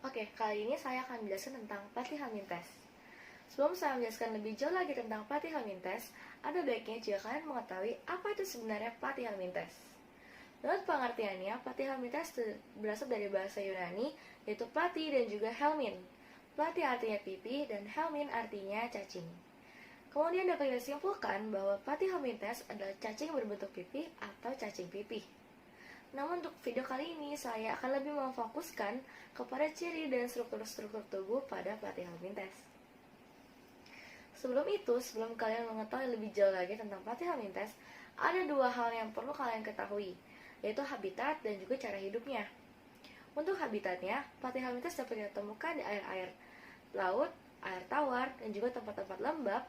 Oke, kali ini saya akan menjelaskan tentang pelatihan test. Sebelum saya menjelaskan lebih jauh lagi tentang pelatihan test, ada baiknya jika kalian mengetahui apa itu sebenarnya pelatihan test. Menurut pengertiannya, pelatihan test berasal dari bahasa Yunani, yaitu plati dan juga helmin. Plati artinya pipi dan helmin artinya cacing. Kemudian dapat disimpulkan bahwa pelatihan test adalah cacing berbentuk pipi atau cacing pipih. Namun untuk video kali ini saya akan lebih memfokuskan kepada ciri dan struktur-struktur tubuh pada pelatihan test. Sebelum kalian mengetahui lebih jauh lagi tentang pelatihan test, ada dua hal yang perlu kalian ketahui, yaitu habitat dan juga cara hidupnya. Untuk habitatnya, pelatihan test dapat ditemukan di air-air laut, air tawar, dan juga tempat-tempat lembab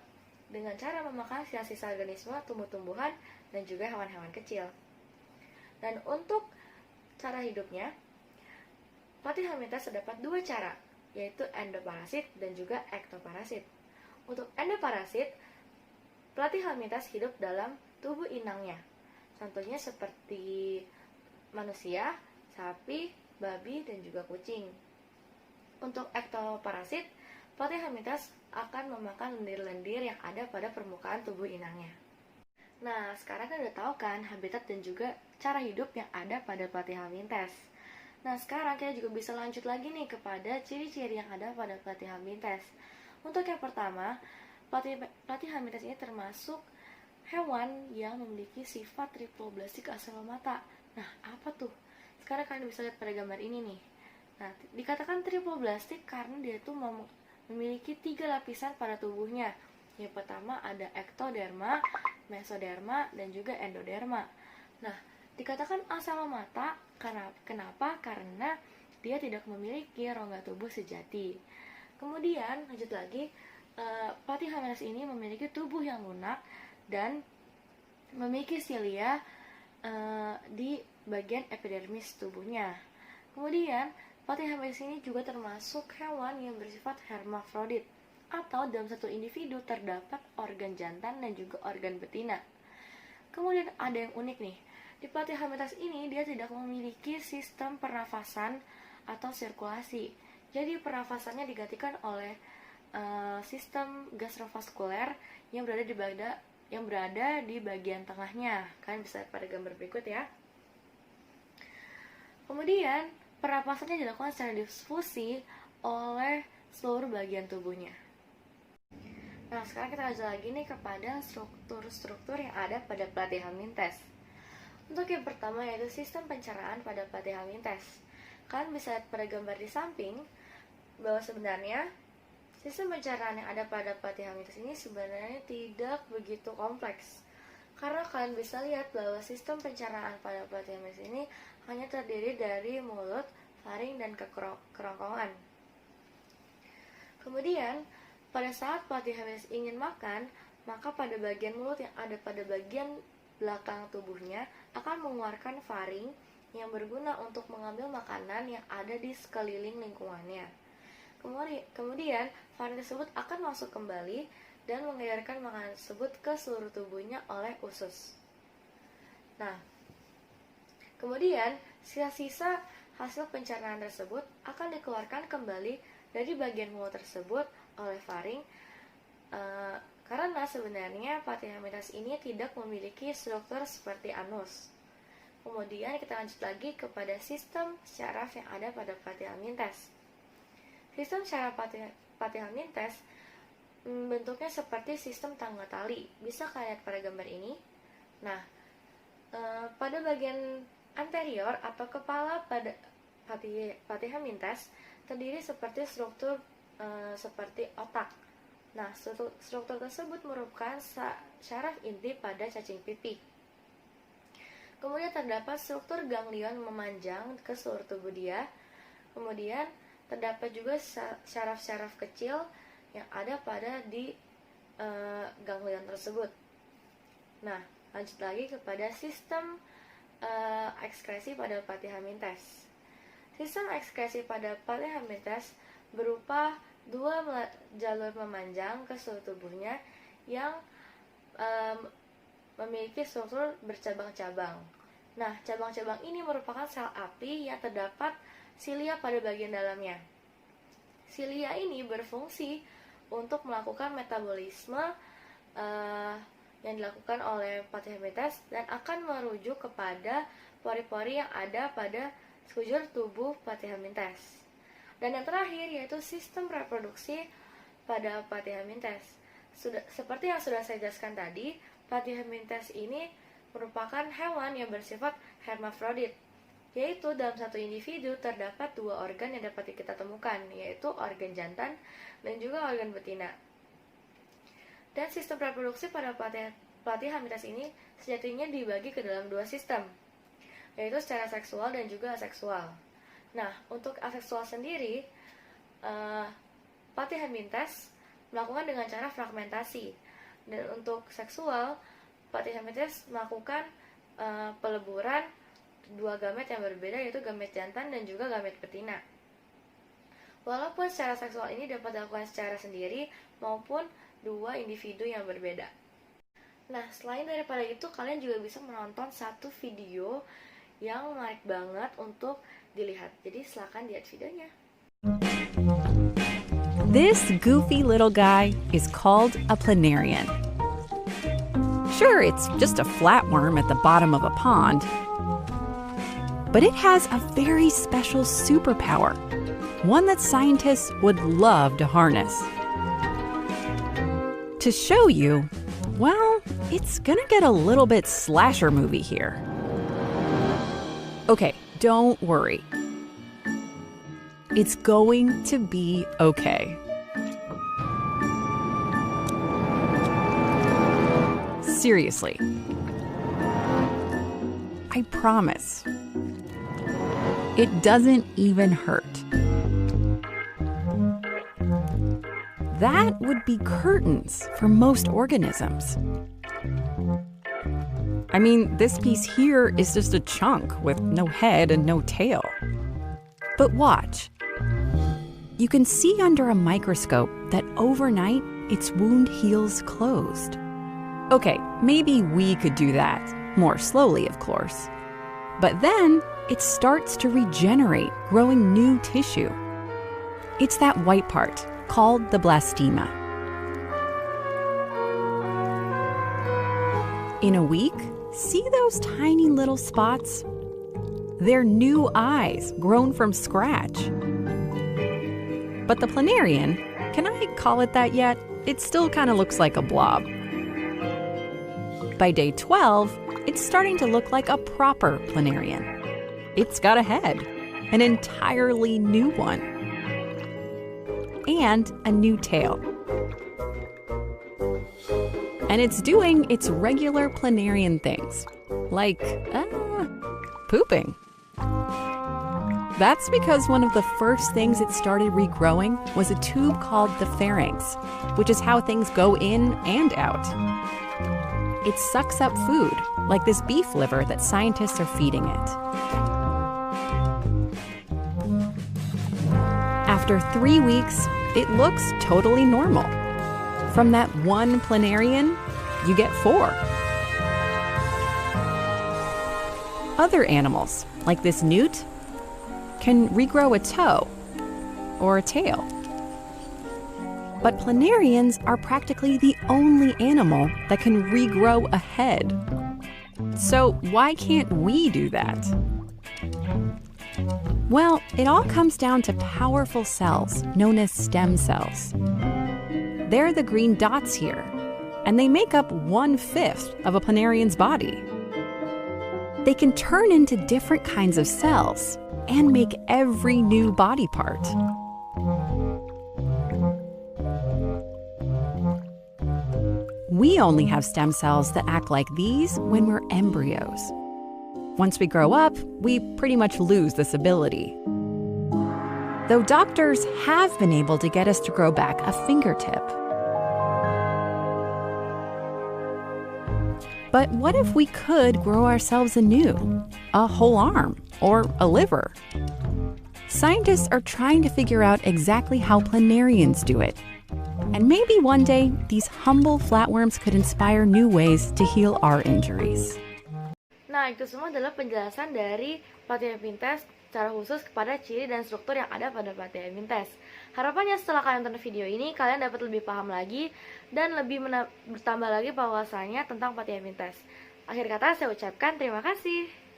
dengan cara memakan sisa-sisa organisme, tumbuh-tumbuhan, dan juga hewan-hewan kecil. Dan untuk cara hidupnya, pelatihan terdapat dua cara, yaitu endoparasit dan juga ektoparasit. Untuk endoparasit, pelatihan hidup dalam tubuh inangnya. Contohnya seperti manusia, sapi, babi, dan juga kucing. Untuk ektoparasit, pelatihan akan memakan lendir-lendir yang ada pada permukaan tubuh inangnya. Nah, sekarang kan udah tahu kan habitat dan juga cara hidup yang ada pada pelatihan test. Nah, sekarang kita juga bisa lanjut lagi nih kepada ciri-ciri yang ada pada pelatihan test. Untuk yang pertama, pelatihan test ini termasuk hewan yang memiliki sifat triploblastik asalomata. Nah, apa tuh? Sekarang kalian bisa lihat pada gambar ini nih. Nah, dikatakan triploblastik karena dia tuh memiliki 3 lapisan pada tubuhnya. Yang pertama ada ektoderma, mesoderma, dan juga endoderma. Nah, dikatakan asalomata kenapa? Karena dia tidak memiliki rongga tubuh sejati. Kemudian, lanjut lagi, Platyhelminthes ini memiliki tubuh yang lunak dan memiliki silia di bagian epidermis tubuhnya. Kemudian, Platyhelminthes ini juga termasuk hewan yang bersifat hermafrodit, atau dalam satu individu terdapat organ jantan dan juga organ betina. Kemudian ada yang unik nih, di Platyhelminthes ini dia tidak memiliki sistem pernafasan atau sirkulasi. Jadi pernafasannya digantikan oleh sistem gastrovaskuler yang berada di bagian tengahnya. Kalian bisa lihat pada gambar berikut ya. Kemudian pernapasannya dilakukan secara difusi oleh seluruh bagian tubuhnya. Nah, sekarang kita lanjut lagi nih kepada struktur-struktur yang ada pada pelatihan test. Untuk yang pertama yaitu sistem pencernaan pada pelatihan test. Kalian bisa lihat pada gambar di samping bahwa sebenarnya sistem pencernaan yang ada pada pelatihan test ini sebenarnya tidak begitu kompleks. Karena kalian bisa lihat bahwa sistem pencernaan pada pelatihan test ini hanya terdiri dari mulut, faring, dan kerongkongan. Kemudian, pada saat pelatihan ingin makan, maka pada bagian mulut yang ada pada bagian belakang tubuhnya akan mengeluarkan faring yang berguna untuk mengambil makanan yang ada di sekeliling lingkungannya. Kemudian, faring tersebut akan masuk kembali dan mengedarkan makanan tersebut ke seluruh tubuhnya oleh usus. Nah, kemudian sisa-sisa hasil pencernaan tersebut akan dikeluarkan kembali dari bagian mulut tersebut oleh faring, karena sebenarnya Platyhelminthes ini tidak memiliki struktur seperti anus. Kemudian kita lanjut lagi kepada sistem syaraf yang ada pada Platyhelminthes. Sistem syaraf Platyhelminthes bentuknya seperti sistem tangga tali. Bisa kalian lihat pada gambar ini. Nah, pada bagian anterior atau kepala pada Platyhelminthes terdiri seperti struktur seperti otak. Nah, struktur tersebut merupakan syaraf inti pada cacing pipih. Kemudian terdapat struktur ganglion memanjang ke seluruh tubuh dia. Kemudian terdapat juga syaraf-syaraf kecil yang ada pada di ganglion tersebut. Nah, lanjut lagi kepada sistem ekskresi pada Platyhelminthes. Sistem ekskresi pada Platyhelminthes berupa 2 jalur memanjang ke seluruh tubuhnya yang memiliki struktur bercabang-cabang. Nah, cabang-cabang ini merupakan sel api yang terdapat silia pada bagian dalamnya. Silia ini berfungsi untuk melakukan metabolisme yang dilakukan oleh Platyhelminthes dan akan merujuk kepada pori-pori yang ada pada sekujur tubuh Platyhelminthes. Dan yang terakhir yaitu sistem reproduksi pada Platyhelminthes. Seperti yang sudah saya jelaskan tadi, Platyhelminthes ini merupakan hewan yang bersifat hermafrodit, yaitu dalam satu individu terdapat 2 organ yang dapat kita temukan, yaitu organ jantan dan juga organ betina. Dan sistem reproduksi pada Platyhelminthes ini sejatinya dibagi ke dalam 2 sistem, yaitu secara seksual dan juga aseksual. Nah, untuk aseksual sendiri, Platyhelminthes melakukan dengan cara fragmentasi. Dan untuk seksual, Platyhelminthes melakukan peleburan 2 gamet yang berbeda, yaitu gamet jantan dan juga gamet betina. Walaupun secara seksual ini dapat dilakukan secara sendiri maupun 2 individu yang berbeda. Nah, selain daripada itu, kalian juga bisa menonton satu video yang menarik banget untuk dilihat. Jadi silakan lihat videonya. This goofy little guy is called a planarian. Sure, it's just a flatworm at the bottom of a pond, but it has a very special superpower, one that scientists would love to harness. To show you, well, it's gonna get a little bit slasher movie here. Okay, don't worry. It's going to be okay. Seriously. I promise. It doesn't even hurt. That would be curtains for most organisms. I mean, this piece here is just a chunk with no head and no tail. But watch. You can see under a microscope that overnight its wound heals closed. Okay, maybe we could do that, more slowly, of course. But then it starts to regenerate, growing new tissue. It's that white part, called the blastema. In a week, see those tiny little spots? They're new eyes grown from scratch. But the planarian, can I call it that yet? It still kind of looks like a blob. By day 12, it's starting to look like a proper planarian. It's got a head, an entirely new one, and a new tail. And it's doing its regular planarian things, like pooping. That's because one of the first things it started regrowing was a tube called the pharynx, which is how things go in and out. It sucks up food, like this beef liver that scientists are feeding it. After 3 weeks, it looks totally normal. From that one planarian, you get 4. Other animals, like this newt, can regrow a toe or a tail. But planarians are practically the only animal that can regrow a head. So why can't we do that? Well, it all comes down to powerful cells known as stem cells. They're the green dots here, and they make up 1/5 of a planarian's body. They can turn into different kinds of cells and make every new body part. We only have stem cells that act like these when we're embryos. Once we grow up, we pretty much lose this ability. Though doctors have been able to get us to grow back a fingertip. But what if we could grow ourselves anew? A whole arm or a liver? Scientists are trying to figure out exactly how planarians do it. And maybe one day, these humble flatworms could inspire new ways to heal our injuries. Nah, itu semua adalah penjelasan dari Platyhelminthes secara khusus kepada ciri dan struktur yang ada pada platyhelminth test. Harapannya setelah kalian tonton video ini, kalian dapat lebih paham lagi dan lebih bertambah lagi wawasannya tentang platyhelminth test. Akhir kata saya ucapkan terima kasih.